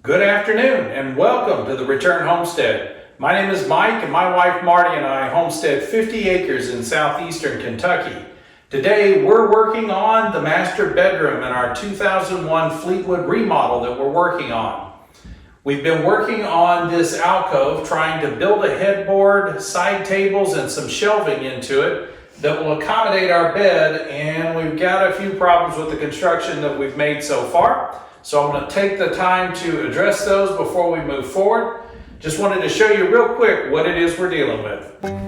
Good afternoon and welcome to the Return Homestead. My name is Mike and my wife Marty and I homestead 50 acres in southeastern Kentucky. Today we're working on the master bedroom in our 2001 Fleetwood remodel that we're working on. We've been working on this alcove trying to build a headboard, side tables, and some shelving into it that will accommodate our bed, and we've got a few problems with the construction that we've made so far. So I'm going to take the time to address those before we move forward. Just wanted to show you real quick what it is we're dealing with.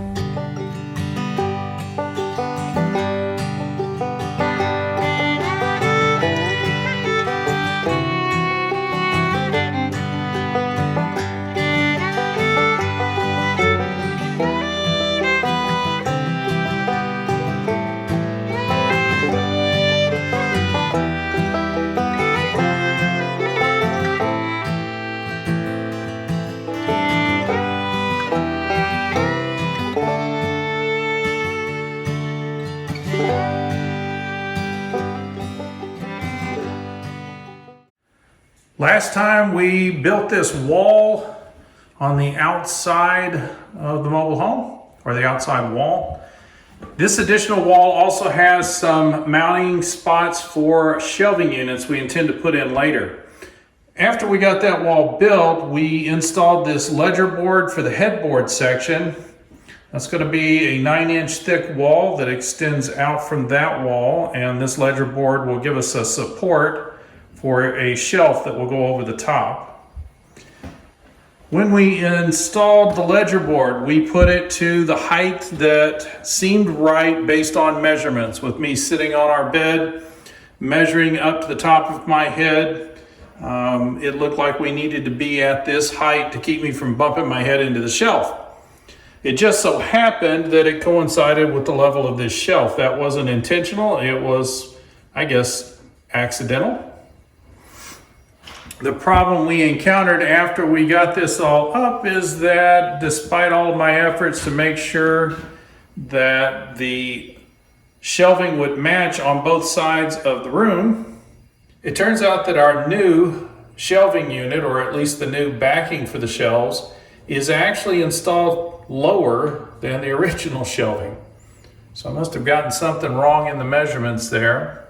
Last time we built this wall on the outside of the mobile home, or the outside wall. This additional wall also has some mounting spots for shelving units we intend to put in later. After we got that wall built, we installed this ledger board for the headboard section. That's going to be a 9-inch thick wall that extends out from that wall, and this ledger board will give us a support for a shelf that will go over the top. When we installed the ledger board, we put it to the height that seemed right based on measurements, with me sitting on our bed, measuring up to the top of my head. It looked like we needed to be at this height to keep me from bumping my head into the shelf. It just so happened that it coincided with the level of this shelf. That wasn't intentional, it was, I guess, accidental. The problem we encountered after we got this all up is that despite all of my efforts to make sure that the shelving would match on both sides of the room, it turns out that our new shelving unit, or at least the new backing for the shelves, is actually installed lower than the original shelving. So I must have gotten something wrong in the measurements there.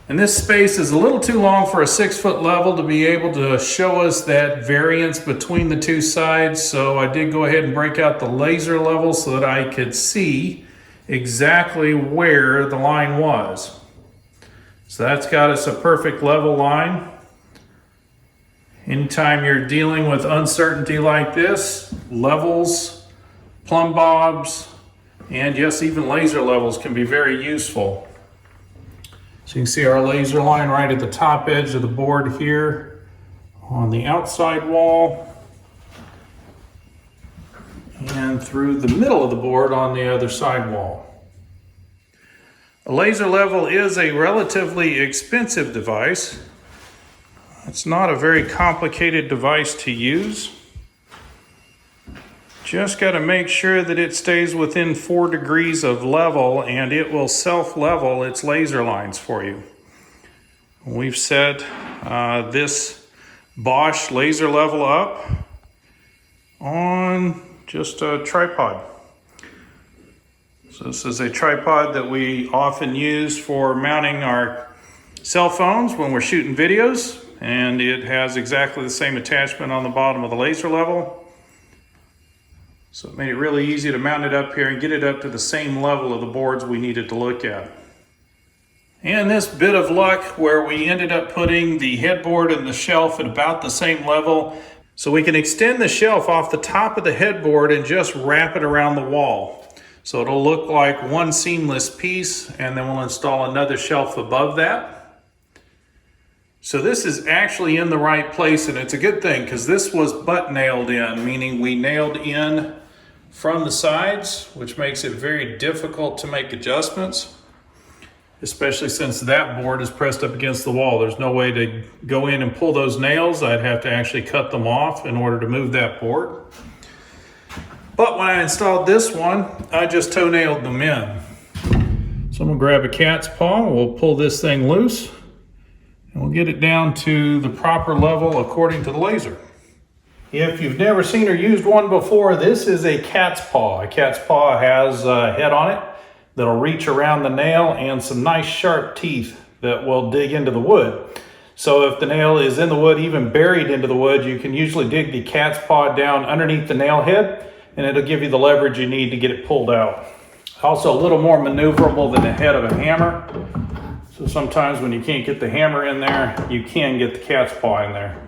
And this space is a little too long for a 6-foot level to be able to show us that variance between the two sides. So I did go ahead and break out the laser level so that I could see exactly where the line was. So that's got us a perfect level line. Anytime you're dealing with uncertainty like this, levels, plumb bobs, and yes, even laser levels can be very useful. So you can see our laser line right at the top edge of the board here on the outside wall, and through the middle of the board on the other side wall. A laser level is a relatively expensive device. It's not a very complicated device to use. Just got to make sure that it stays within 4 degrees of level, and it will self-level its laser lines for you. We've set this Bosch laser level up on just a tripod. So this is a tripod that we often use for mounting our cell phones when we're shooting videos, and it has exactly the same attachment on the bottom of the laser level. So it made it really easy to mount it up here and get it up to the same level of the boards we needed to look at. And this bit of luck where we ended up putting the headboard and the shelf at about the same level, so we can extend the shelf off the top of the headboard and just wrap it around the wall. So it'll look like one seamless piece, and then we'll install another shelf above that. So this is actually in the right place, and it's a good thing because this was butt nailed in, meaning we nailed in from the sides, which makes it very difficult to make adjustments, especially since that board is pressed up against the wall. There's no way to go in and pull those nails. I'd have to actually cut them off in order to move that board. But when I installed this one, I just toe nailed them in. So I'm gonna grab a cat's paw, we'll pull this thing loose, And we'll get it down to the proper level according to the laser. If you've never seen or used one before, this is a cat's paw. A cat's paw has a head on it that'll reach around the nail and some nice sharp teeth that will dig into the wood. So if the nail is in the wood, even buried into the wood, you can usually dig the cat's paw down underneath the nail head and it'll give you the leverage you need to get it pulled out. Also a little more maneuverable than the head of a hammer. So sometimes when you can't get the hammer in there, you can get the cat's paw in there.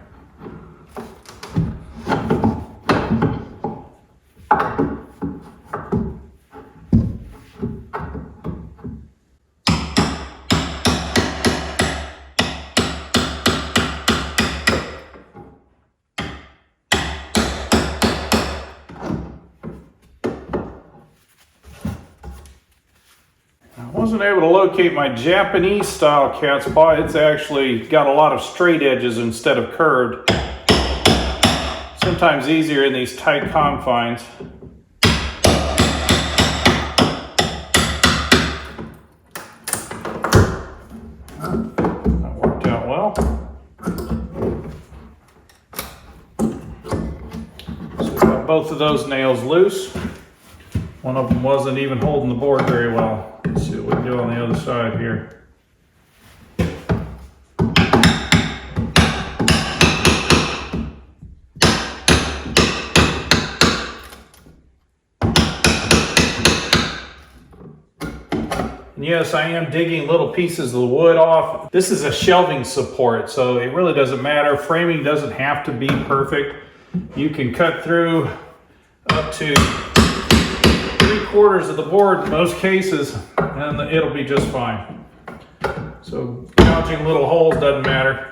I wasn't able to locate my Japanese style cat's paw. It's actually got a lot of straight edges instead of curved. Sometimes easier in these tight confines. That worked out well. So we got both of those nails loose. One of them wasn't even holding the board very well. Let's see what we can do on the other side here. And yes, I am digging little pieces of the wood off. This is a shelving support, so it really doesn't matter. Framing doesn't have to be perfect. You can cut through up to 3/4 of the board in most cases, and it'll be just fine. So gouging little holes doesn't matter.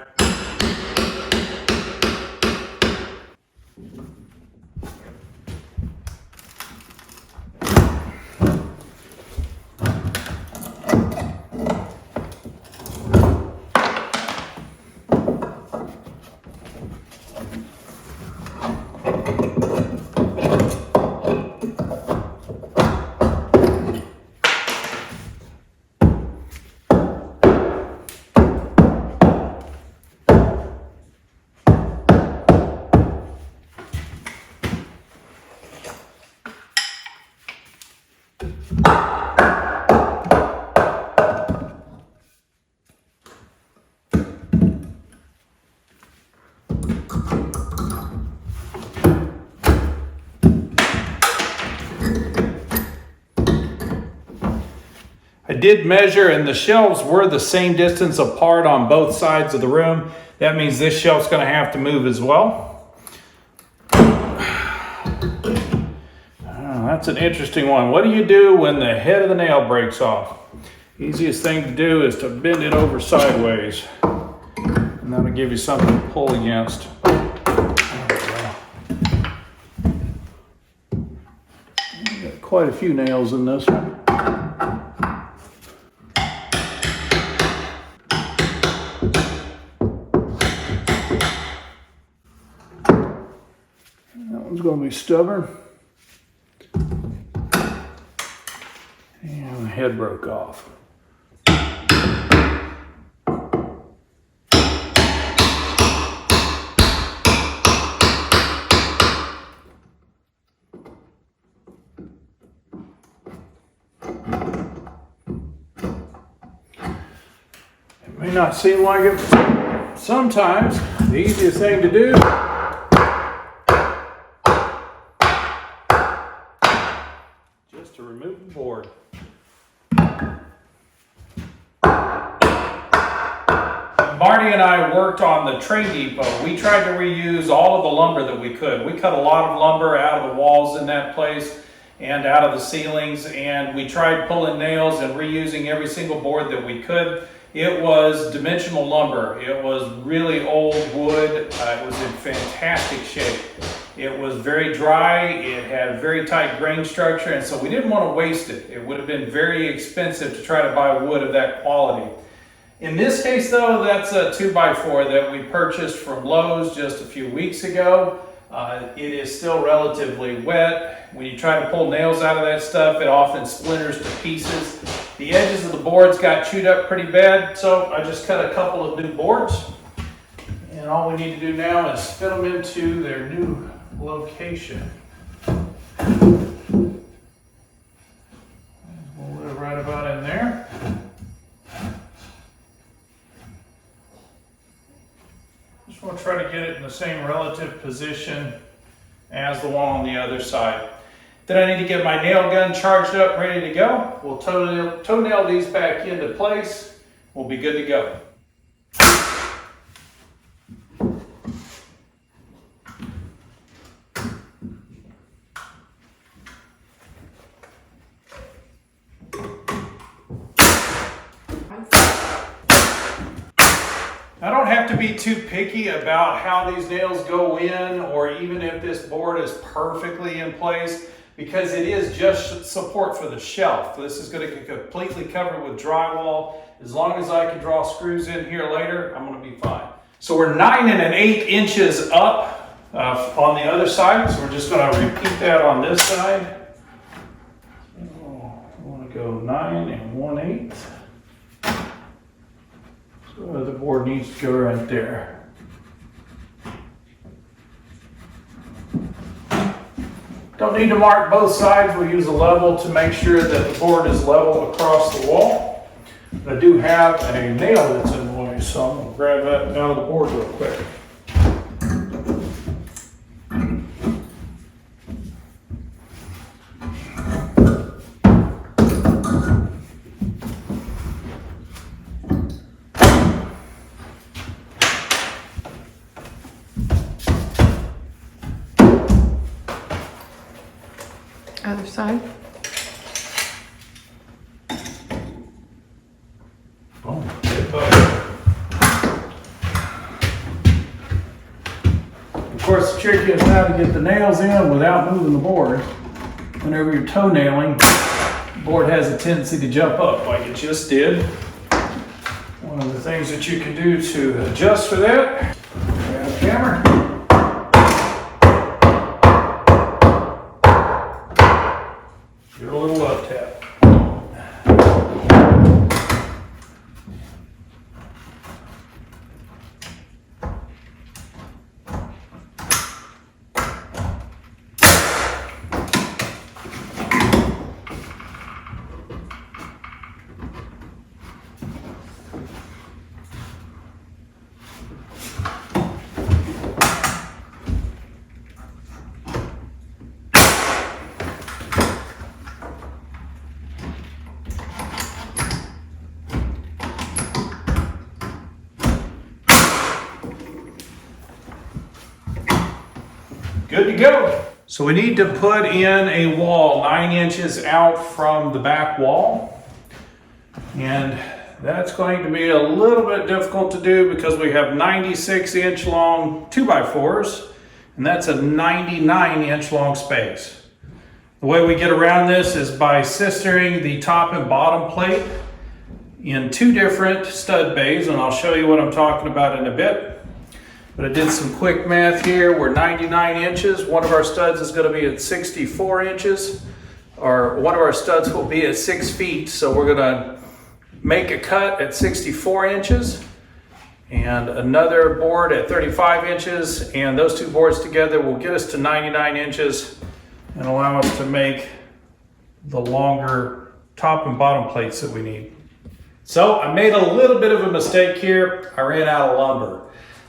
I did measure, and the shelves were the same distance apart on both sides of the room. That means this shelf's going to have to move as well. That's an interesting one. What do you do when the head of the nail breaks off? Easiest thing to do is to bend it over sideways, and that'll give you something to pull against. Got quite a few nails in this one. That one's going to be stubborn. And the head broke off. It may not seem like it sometimes. The easiest thing to do just to remove the board. Marty and I worked on the train depot. We tried to reuse all of the lumber that we could. We cut a lot of lumber out of the walls in that place and out of the ceilings, and we tried pulling nails and reusing every single board that we could. It was dimensional lumber. It was really old wood. It was in fantastic shape. It was very dry. It had very tight grain structure, and so we didn't want to waste it. It would have been very expensive to try to buy wood of that quality. In this case though, that's a 2x4 that we purchased from Lowe's just a few weeks ago. it is still relatively wet. When you try to pull nails out of that stuff, it often splinters to pieces. The edges of the boards got chewed up pretty bad, so I just cut a couple of new boards. And all we need to do now is fit them into their new location. We'll live right about in there. Just want to try to get it in the same relative position as the wall on the other side. Then I need to get my nail gun charged up, ready to go. We'll toenail these back into place. We'll be good to go. I don't have to be too picky about how these nails go in, or even if this board is perfectly in place, because it is just support for the shelf. This is going to get completely covered with drywall. As long as I can draw screws in here later, I'm going to be fine. So we're 9 1/8 inches up on the other side, so we're just going to repeat that on this side. So I want to go 9 1/8. So the board needs to go right there. Don't need to mark both sides. We'll use a level to make sure that the board is level across the wall. I do have a nail that's in the way, so I'm going to grab that out of the board real quick. Other side. Boom. Of course, the trick is how to get the nails in without moving the board. Whenever you're toenailing, the board has a tendency to jump up like it just did. One of the things that you can do to adjust for that, grab a hammer. Give it a little love tap. Good to go. So we need to put in a wall 9 inches out from the back wall. And that's going to be a little bit difficult to do because we have 96-inch long 2x4s, and that's a 99-inch long space. The way we get around this is by sistering the top and bottom plate in 2 different stud bays, and I'll show you what I'm talking about in a bit. But I did some quick math here. We're 99 inches. One of our studs is going to be at 64 inches, or one of our studs will be at 6 feet. So we're going to make a cut at 64 inches and another board at 35 inches. And those 2 boards together will get us to 99 inches and allow us to make the longer top and bottom plates that we need. So I made a little bit of a mistake here. I ran out of lumber.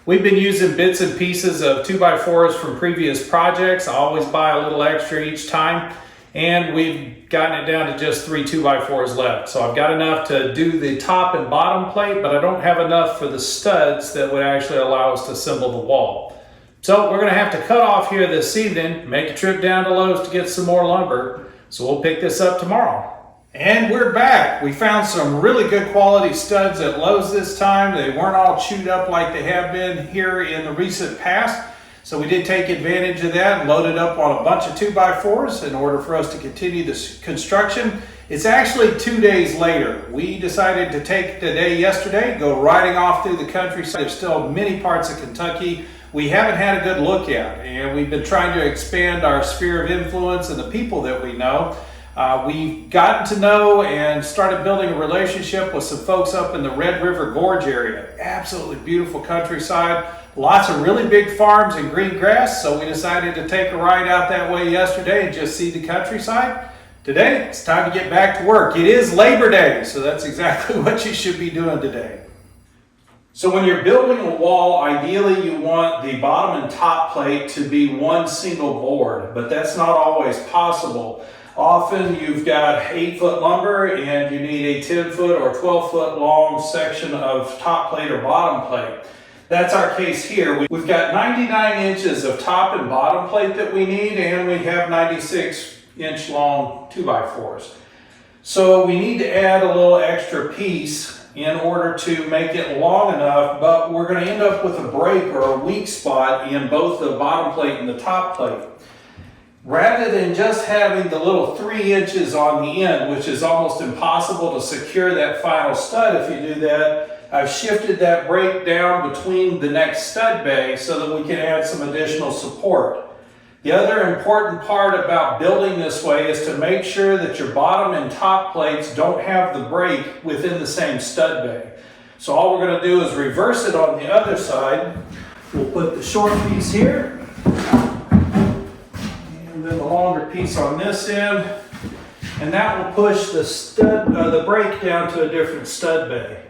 We've been using bits and pieces of 2x4s from previous projects. I always buy a little extra each time, and we've gotten it down to just 3 2x4s left. So I've got enough to do the top and bottom plate, but I don't have enough for the studs that would actually allow us to assemble the wall. So we're gonna have to cut off here this evening, make a trip down to Lowe's to get some more lumber. So we'll pick this up tomorrow. And we're back. We found some really good quality studs at Lowe's this time. They weren't all chewed up like they have been here in the recent past. So we did take advantage of that and loaded up on a bunch of 2x4s in order for us to continue this construction. It's actually 2 days later. We decided to take the day yesterday, go riding off through the countryside. There's still many parts of Kentucky we haven't had a good look at. And we've been trying to expand our sphere of influence and the people that we know. We've gotten to know and started building a relationship with some folks up in the Red River Gorge area. Absolutely beautiful countryside. Lots of really big farms and green grass, so we decided to take a ride out that way yesterday and just see the countryside. Today, it's time to get back to work. It is Labor Day, so that's exactly what you should be doing today. So when you're building a wall, ideally you want the bottom and top plate to be one single board, but that's not always possible. Often you've got 8-foot lumber and you need a 10-foot or 12-foot long section of top plate or bottom plate. That's our case here. We've got 99 inches of top and bottom plate that we need, and we have 96-inch long 2x4s. So we need to add a little extra piece in order to make it long enough, but we're going to end up with a break or a weak spot in both the bottom plate and the top plate. Rather than just having the little 3 inches on the end, which is almost impossible to secure that final stud if you do that, I've shifted that break down between the next stud bay so that we can add some additional support. The other important part about building this way is to make sure that your bottom and top plates don't have the break within the same stud bay. So all we're going to do is reverse it on the other side. We'll put the short piece here, and then the longer piece on this end, and that will push the break down to a different stud bay.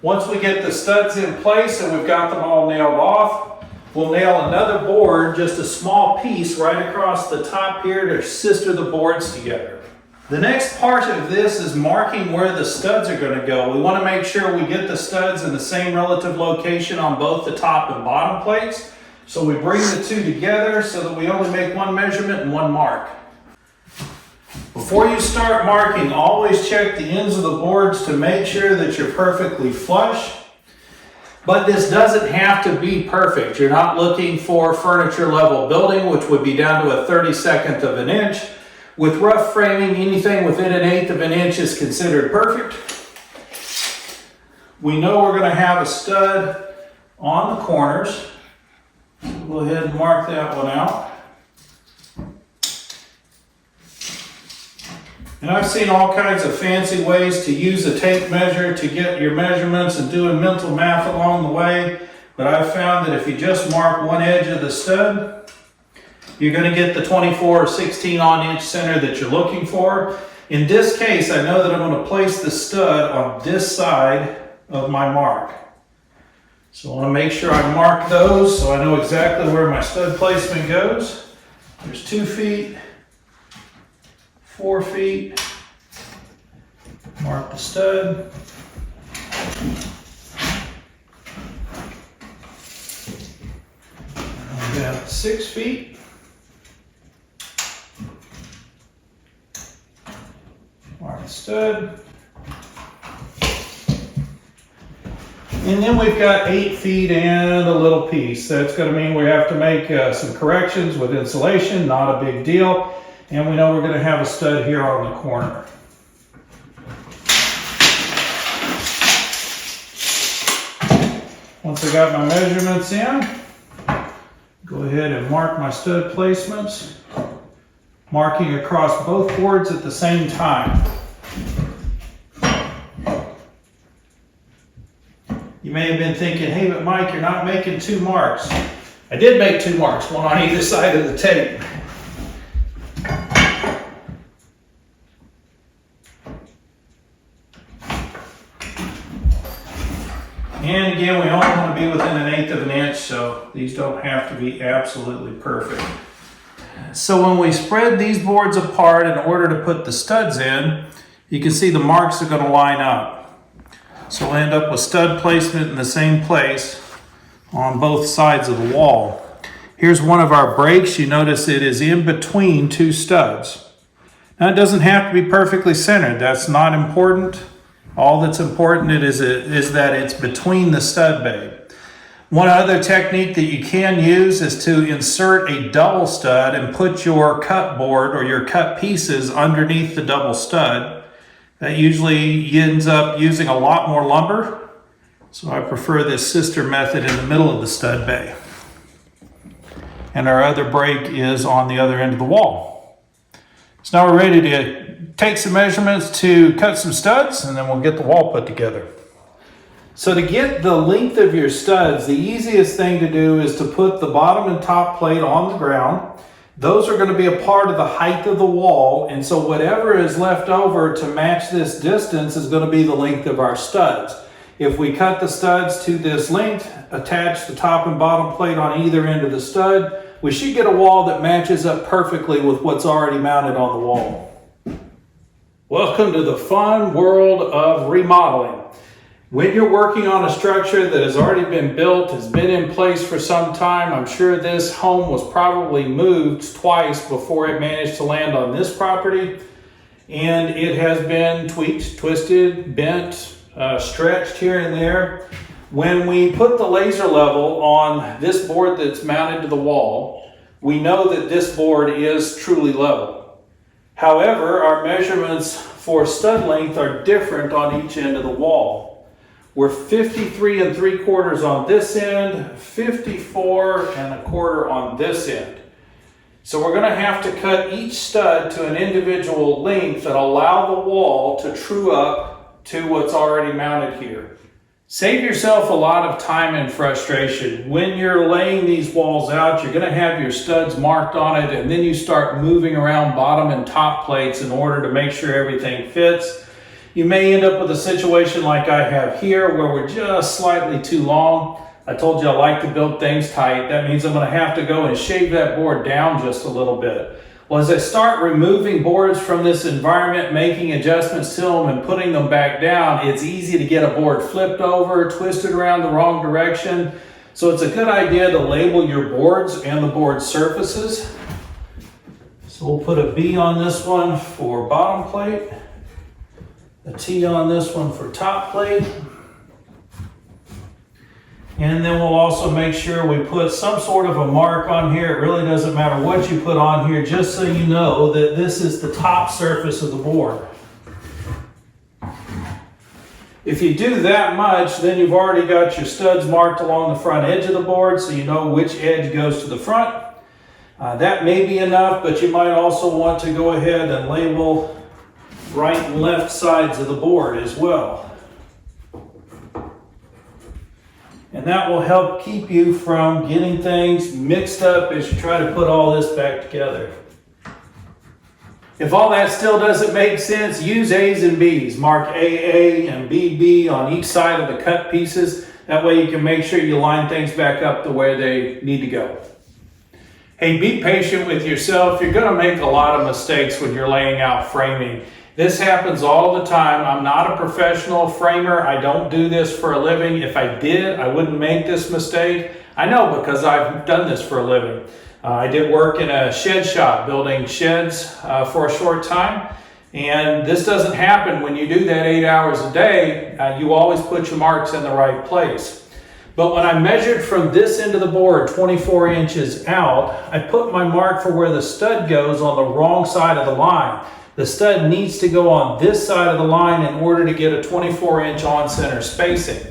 Once we get the studs in place and we've got them all nailed off, we'll nail another board, just a small piece right across the top here to sister the boards together. The next part of this is marking where the studs are going to go. We want to make sure we get the studs in the same relative location on both the top and bottom plates. So we bring the two together so that we only make one measurement and one mark. Before you start marking, always check the ends of the boards to make sure that you're perfectly flush. But this doesn't have to be perfect. You're not looking for furniture level building, which would be down to a 32nd of an inch. With rough framing, anything within 1/8 of an inch is considered perfect. We know we're going to have a stud on the corners. Go ahead and mark that one out. And I've seen all kinds of fancy ways to use a tape measure to get your measurements and doing mental math along the way. But I've found that if you just mark one edge of the stud, you're going to get the 24 or 16 on inch center that you're looking for. In this case, I know that I'm going to place the stud on this side of my mark. So I want to make sure I mark those so I know exactly where my stud placement goes. There's 2 feet. 4 feet, mark the stud, down 6 feet, mark the stud, and then we've got 8 feet and a little piece. That's going to mean we have to make some corrections with insulation, not a big deal. And we know we're going to have a stud here on the corner. Once I got my measurements in, go ahead and mark my stud placements, marking across both boards at the same time. You may have been thinking, hey, but Mike, you're not making 2 marks. I did make 2 marks, one on either side of the tape. And again, we only want to be within 1/8 of an inch, so these don't have to be absolutely perfect. So when we spread these boards apart in order to put the studs in, you can see the marks are going to line up. So we'll end up with stud placement in the same place on both sides of the wall. Here's one of our breaks. You notice it is in between 2 studs. Now it doesn't have to be perfectly centered. That's not important. All that's important is that it's between the stud bay. One other technique that you can use is to insert a double stud and put your cut board or your cut pieces underneath the double stud. That usually ends up using a lot more lumber. So I prefer this sister method in the middle of the stud bay. and our other break is on the other end of the wall. So now we're ready to take some measurements to cut some studs, and then we'll get the wall put together. So to get the length of your studs, the easiest thing to do is to put the bottom and top plate on the ground. Those are going to be a part of the height of the wall, and so whatever is left over to match this distance is going to be the length of our studs. If we cut the studs to this length, attach the top and bottom plate on either end of the stud, we should get a wall that matches up perfectly with what's already mounted on the wall. Welcome to the fun world of remodeling. When you're working on a structure that has already been built, has been in place for some time, I'm sure this home was probably moved twice before it managed to land on this property, and it has been tweaked, twisted, bent, stretched here and there. When we put the laser level on this board that's mounted to the wall, we know that this board is truly level. However, our measurements for stud length are different on each end of the wall. We're 53 3/4 on this end, 54 1/4 on this end. So we're going to have to cut each stud to an individual length and allow the wall to true up to what's already mounted here. Save yourself a lot of time and frustration. When you're laying these walls out, you're going to have your studs marked on it, and then you start moving around bottom and top plates in order to make sure everything fits. You may end up with a situation like I have here where we're just slightly too long. I told you I like to build things tight. That means I'm going to have to go and shave that board down just a little bit. Well, as I start removing boards from this environment, making adjustments to them and putting them back down, it's easy to get a board flipped over, twisted around the wrong direction. So it's a good idea to label your boards and the board surfaces. So we'll put a B on this one for bottom plate, a T on this one for top plate. And then we'll also make sure we put some sort of a mark on here. It really doesn't matter what you put on here, just so you know that this is the top surface of the board. If you do that much, then you've already got your studs marked along the front edge of the board, so you know which edge goes to the front. That may be enough, but you might also want to go ahead and label right and left sides of the board as well. And that will help keep you from getting things mixed up as you try to put all this back together. If all that still doesn't make sense, use A's and B's. Mark AA and BB on each side of the cut pieces. That way you can make sure you line things back up to where they need to go. Hey, be patient with yourself. You're going to make a lot of mistakes when you're laying out framing. This happens all the time. I'm not a professional framer. I don't do this for a living. If I did, I wouldn't make this mistake. I know because I've done this for a living. I did work in a shed shop building sheds for a short time. And this doesn't happen when you do that 8 hours a day. You always put your marks in the right place. But when I measured from this end of the board 24 inches out, I put my mark for where the stud goes on the wrong side of the line. The stud needs to go on this side of the line in order to get a 24-inch on-center spacing.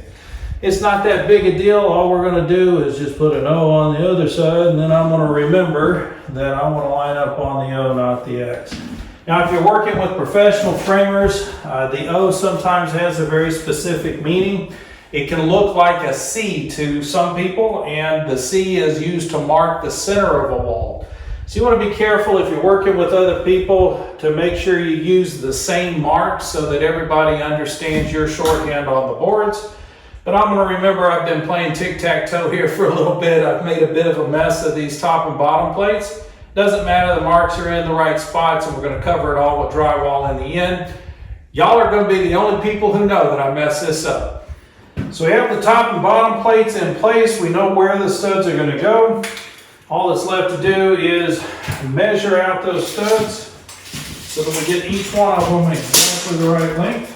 It's not that big a deal. All we're going to do is just put an O on the other side, and then I'm going to remember that I want to line up on the O, not the X. Now, if you're working with professional framers, the O sometimes has a very specific meaning. It can look like a C to some people, and the C is used to mark the center of a wall. So you want to be careful if you're working with other people to make sure you use the same mark so that everybody understands your shorthand on the boards. But I'm going to remember I've been playing tic-tac-toe here for a little bit. I've made a bit of a mess of these top and bottom plates. Doesn't matter, the marks are in the right spots, and we're going to cover it all with drywall in the end. Y'all are going to be the only people who know that I messed this up. So we have the top and bottom plates in place. We know where the studs are going to go. All that's left to do is measure out those studs so that we get each one of them exactly the right length.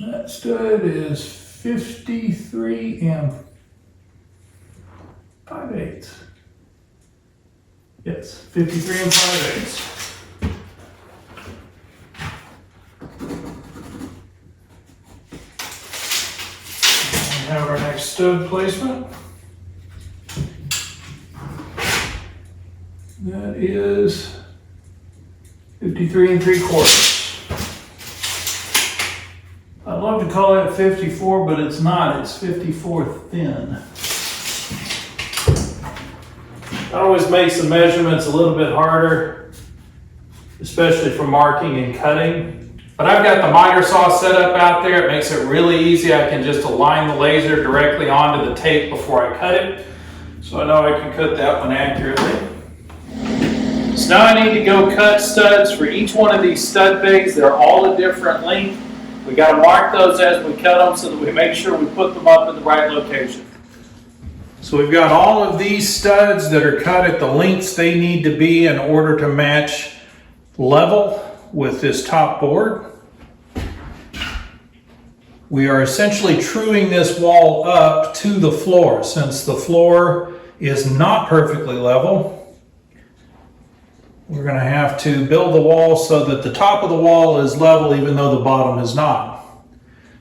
That stud is 53 5/8. Yes, 53 5/8. stud placement. That is 53 3/4. I'd love to call that 54, but it's not. It's 54 thin. That always makes the measurements a little bit harder, especially for marking and cutting. But I've got the miter saw set up out there. It makes it really easy. I can just align the laser directly onto the tape before I cut it. So I know I can cut that one accurately. So now I need to go cut studs for each one of these stud bays. They're all a different length. We got to mark those as we cut them so that we make sure we put them up in the right location. So we've got all of these studs that are cut at the lengths they need to be in order to match level with this top board. We are essentially truing this wall up to the floor. Since the floor is not perfectly level, we're going to have to build the wall so that the top of the wall is level even though the bottom is not.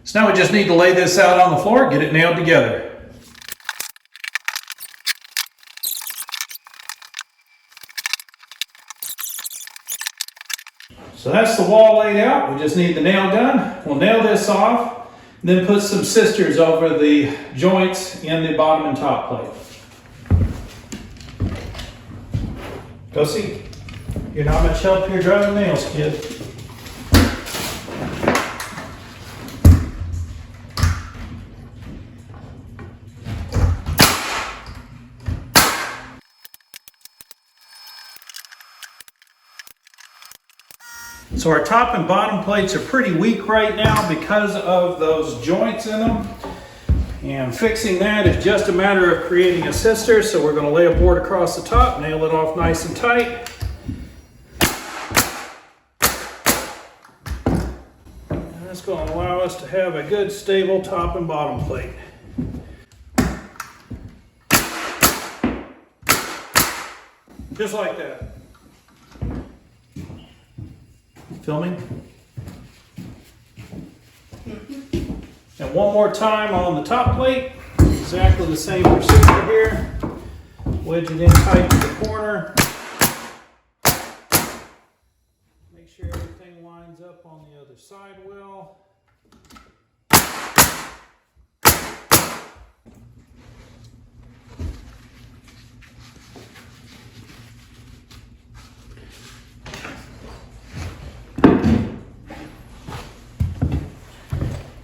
So now we just need to lay this out on the floor, get it nailed together. So that's the wall laid out. We just need the nail gun. We'll nail this off, then put some sisters over the joints in the bottom and top plate. Go see. You're not much help here driving nails, kid. So our top and bottom plates are pretty weak right now because of those joints in them. And fixing that is just a matter of creating a sister. So we're going to lay a board across the top, nail it off nice and tight. And that's going to allow us to have a good stable top and bottom plate. Just like that. Filming. And one more time on the top plate, exactly the same procedure here. Wedge it in tight to the corner. Make sure everything lines up on the other side well.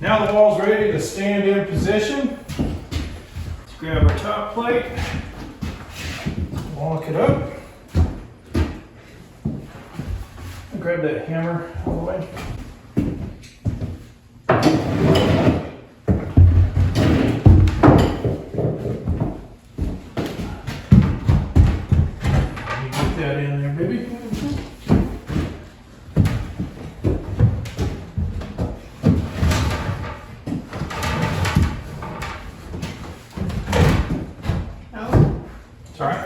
Now the wall's ready to stand in position. Let's grab our top plate, walk it up. Grab that hammer out of the way. Get that in there, baby. Sorry.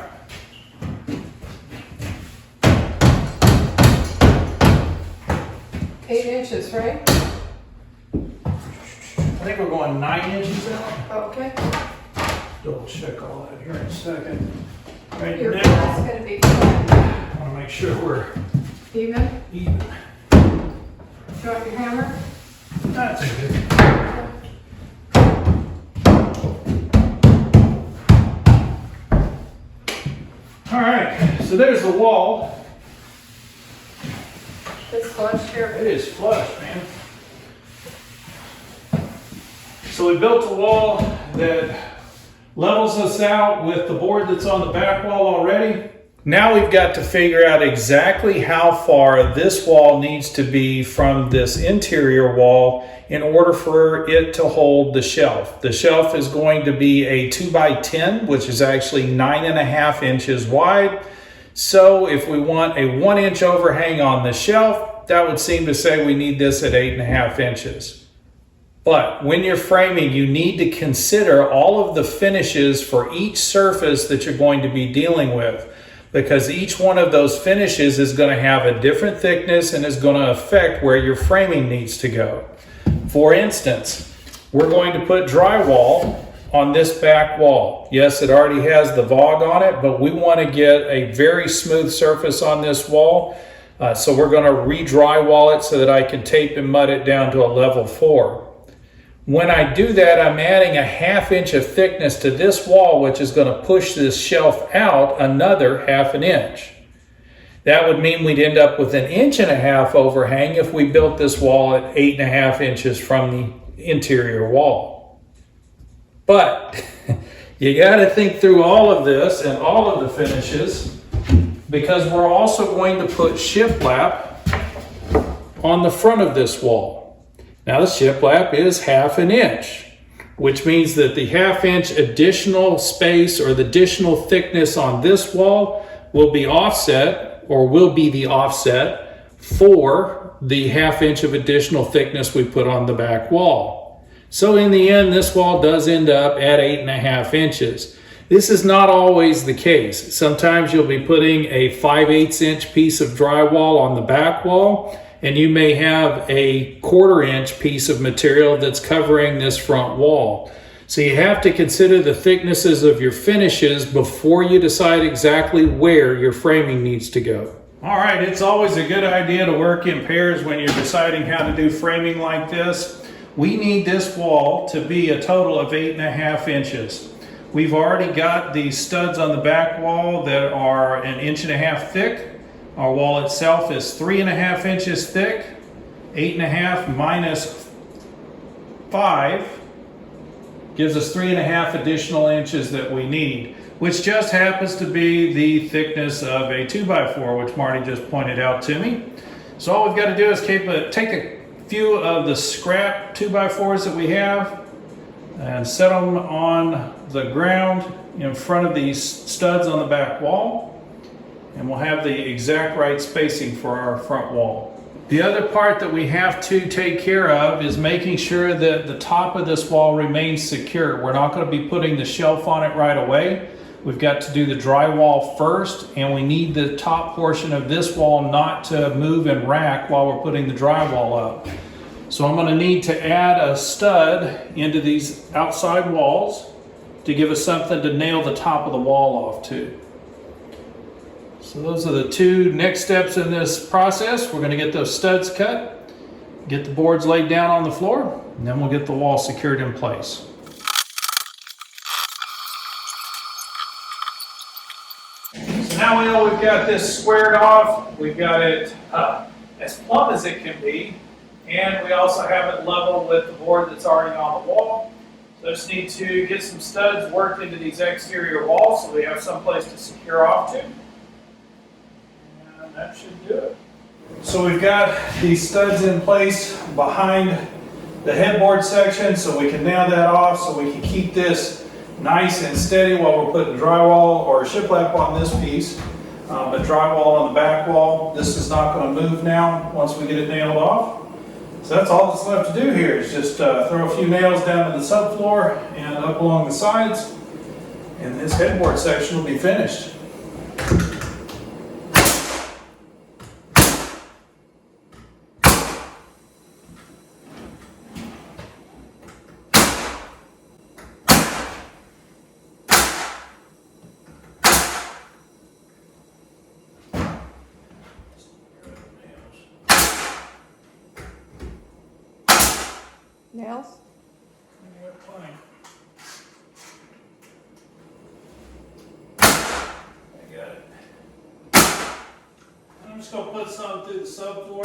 Eight inches, right? I think we're going 9 inches out. Okay. Double check all that here in a second. Right Your now, glass is gonna be flat. I want to make sure we're Even? even. Do you want your hammer? That's a good. All right, so there's the wall. It's flush here. It is flush, man. So we built a wall that levels us out with the board that's on the back wall already. Now we've got to figure out exactly how far this wall needs to be from this interior wall in order for it to hold the shelf. The shelf is going to be a 2x10, which is actually 9.5 inches wide. So if we want a 1 inch overhang on the shelf, that would seem to say we need this at 8.5 inches. But when you're framing, you need to consider all of the finishes for each surface that you're going to be dealing with, because each one of those finishes is going to have a different thickness and is going to affect where your framing needs to go. For instance, we're going to put drywall on this back wall. Yes, it already has the VOG on it, but we want to get a very smooth surface on this wall. So we're going to re-drywall it so that I can tape and mud it down to a level 4. When I do that, I'm adding a 1/2 inch of thickness to this wall, which is going to push this shelf out another 1/2 inch. That would mean we'd end up with an 1.5 inch overhang if we built this wall at 8.5 inches from the interior wall. But you got to think through all of this and all of the finishes, because we're also going to put shiplap on the front of this wall. Now the shiplap is 1/2 inch, which means that the 1/2 inch additional space or the additional thickness on this wall will be offset, or will be the offset for the 1/2 inch of additional thickness we put on the back wall. So in the end, this wall does end up at 8.5 inches. This is not always the case. Sometimes you'll be putting a 5/8 inch piece of drywall on the back wall, and you may have a 1/4 inch piece of material that's covering this front wall. So you have to consider the thicknesses of your finishes before you decide exactly where your framing needs to go. All right, it's always a good idea to work in pairs when you're deciding how to do framing like this. We need this wall to be a total of 8.5 inches. We've already got the studs on the back wall that are 1.5 inches thick. Our wall itself is 3.5 inches thick. 8.5 minus 5 gives us 3.5 additional inches that we need, which just happens to be the thickness of a 2x4, which Marty just pointed out to me. So all we've got to do is take a few of the scrap 2x4s that we have and set them on the ground in front of these studs on the back wall, and we'll have the exact right spacing for our front wall. The other part that we have to take care of is making sure that the top of this wall remains secure. We're not going to be putting the shelf on it right away. We've got to do the drywall first, and we need the top portion of this wall not to move and rack while we're putting the drywall up. So I'm going to need to add a stud into these outside walls to give us something to nail the top of the wall off to. So those are the two next steps in this process. We're going to get those studs cut, get the boards laid down on the floor, and then we'll get the wall secured in place. So now we know we've got this squared off. We've got it as plumb as it can be, and we also have it level with the board that's already on the wall. So I just need to get some studs worked into these exterior walls so we have some place to secure off to. That should do it. So we've got these studs in place behind the headboard section, so we can nail that off so we can keep this nice and steady while we're putting drywall or shiplap on this piece. But drywall on the back wall, this is not going to move now once we get it nailed off. So that's all that's left to do here is just throw a few nails down to the subfloor and up along the sides, and this headboard section will be finished. Nails? I got it. I'm just going to put some through the subfloor.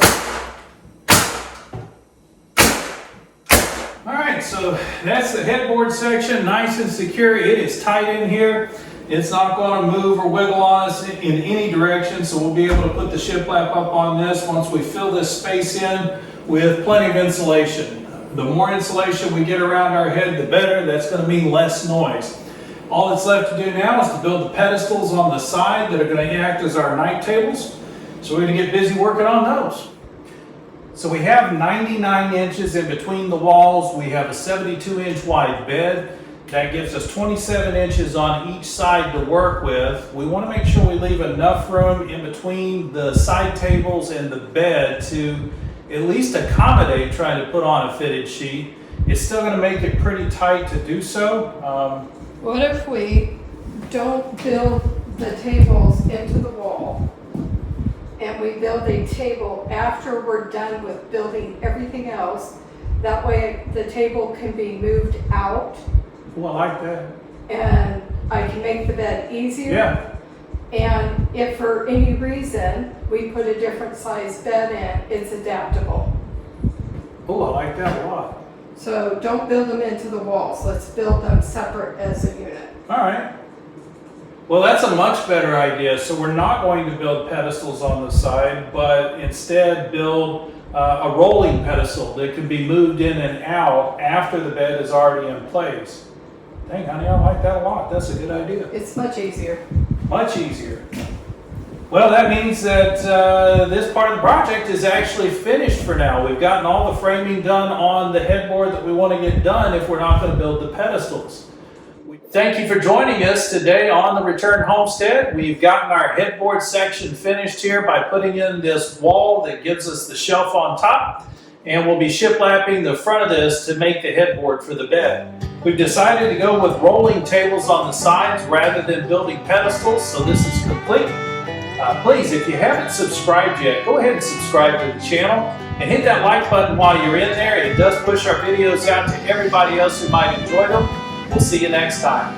All right, so that's the headboard section, nice and secure. It is tight in here. It's not going to move or wiggle on us in any direction, so we'll be able to put the shiplap up on this once we fill this space in with plenty of insulation. The more insulation we get around our head, the better. That's going to mean less noise. All that's left to do now is to build the pedestals on the side that are going to act as our night tables. So we're going to get busy working on those. So we have 99 inches in between the walls. We have a 72-inch wide bed. That gives us 27 inches on each side to work with. We want to make sure we leave enough room in between the side tables and the bed to at least accommodate trying to put on a fitted sheet. It's still going to make it pretty tight to do so. What if we don't build the tables into the wall and we build a table after we're done with building everything else? That way the table can be moved out Well, I like that. and I can make the bed easier. Yeah. And if for any reason we put a different size bed in, it's adaptable. Oh, I like that a lot. So don't build them into the walls. Let's build them separate as a unit. All right. Well, that's a much better idea. So we're not going to build pedestals on the side, but instead build a rolling pedestal that can be moved in and out after the bed is already in place. Dang, honey, I like that a lot. That's a good idea. It's much easier. Much easier. Well, that means that this part of the project is actually finished for now. We've gotten all the framing done on the headboard that we want to get done if we're not going to build the pedestals. Thank you for joining us today on the Return Homestead. We've gotten our headboard section finished here by putting in this wall that gives us the shelf on top, and we'll be shiplapping the front of this to make the headboard for the bed. We've decided to go with rolling tables on the sides rather than building pedestals, so this is complete. Please, if you haven't subscribed yet, go ahead and subscribe to the channel and hit that like button while you're in there. It does push our videos out to everybody else who might enjoy them. We'll see you next time.